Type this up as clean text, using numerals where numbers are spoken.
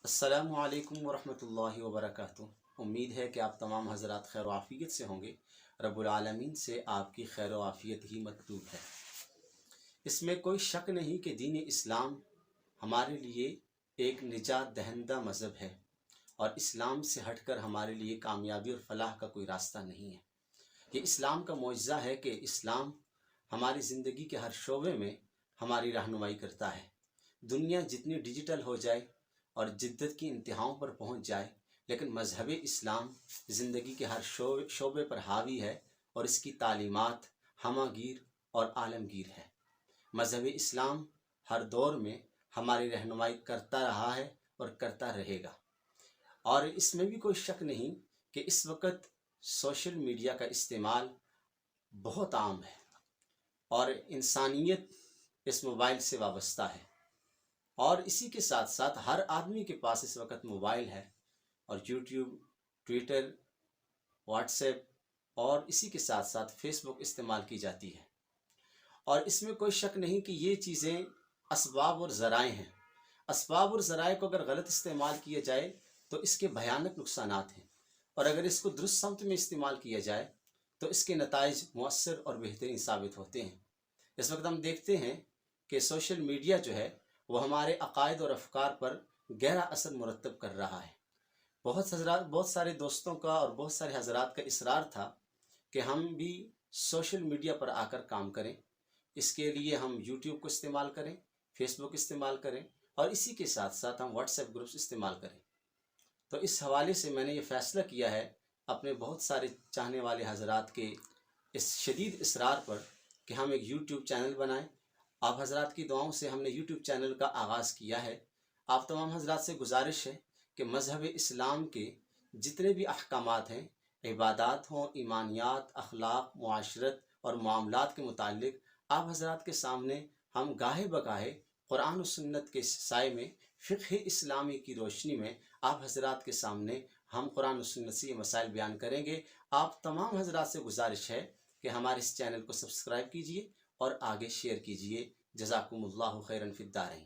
अस्सलामु अलैकुम वरहमतुल्लाहि वबरकातुह। उम्मीद है कि आप तमाम हज़रात खैर आफ़ियत से होंगे। रब्बुल आलमीन से आपकी खैर आफ़ियत ही मतलूब है। इसमें कोई शक नहीं कि दीन इस्लाम हमारे लिए एक निजात दहंदा मज़हब है और इस्लाम से हटकर हमारे लिए कामयाबी और फलाह का कोई रास्ता नहीं है। ये इस्लाम का मौजज़ा है कि इस्लाम हमारी ज़िंदगी के हर शोबे में हमारी रहनुमाई करता है। दुनिया जितनी डिजिटल हो जाए और जिद्दत की इंतहाओं पर पहुंच जाए, लेकिन मज़हब इस्लाम ज़िंदगी के हर शोबे पर हावी है और इसकी तालीमात हमागीर और आलमगीर है। मज़हब इस्लाम हर दौर में हमारी रहनुमाई करता रहा है और करता रहेगा। और इसमें भी कोई शक नहीं कि इस वक्त सोशल मीडिया का इस्तेमाल बहुत आम है और इंसानियत इस मोबाइल से वाबस्ता है। और इसी के साथ साथ हर आदमी के पास इस वक्त मोबाइल है और यूट्यूब, ट्विटर, व्हाट्सएप और इसी के साथ साथ फेसबुक इस्तेमाल की जाती है। और इसमें कोई शक नहीं कि ये चीज़ें असबाब और ज़राए हैं। असबाब और ज़राए को अगर गलत इस्तेमाल किया जाए तो इसके भयानक नुकसानात हैं, और अगर इसको दुरुस्त समत में इस्तेमाल किया जाए तो इसके नताइज मुअस्सर और बेहतरीन साबित होते हैं। इस वक्त हम देखते हैं कि सोशल मीडिया जो है वो हमारे अकायद और अफकार पर गहरा असर मुरतब कर रहा है। बहुत सारे दोस्तों का और बहुत सारे हजरात का इसरार था कि हम भी सोशल मीडिया पर आकर काम करें। इसके लिए हम यूट्यूब को इस्तेमाल करें, फेसबुक इस्तेमाल करें और इसी के साथ साथ हम व्हाट्सएप ग्रुप्स इस्तेमाल करें। तो इस हवाले से मैंने ये फ़ैसला किया है अपने बहुत सारे चाहने वाले हजरात के इस शदीद इसरार पर कि हम एक यूट्यूब चैनल बनाएं। आप हजरात की दुआओं से हमने यूट्यूब चैनल का आगाज़ किया है। आप तमाम हजरात से गुजारिश है कि मज़हब इस्लाम के जितने भी अहकामात हैं, इबादात हों, ईमानियात, अखलाक, मुआशरत और मामलात के मुतालिक आप हजरात के सामने हम गाहे बगाहे कुरान और सुन्नत के साए में, फ़िक़्ह इस्लामी की रोशनी में आप हजरात के सामने हम कुरान और सुन्नत से ये मसाइल बयान करेंगे। आप तमाम हजरात से गुजारिश है कि हमारे इस चैनल को सब्सक्राइब कीजिए और आगे शेयर कीजिए। जज़ाकुमुल्लाहु खैरन फ़िद्दारैन।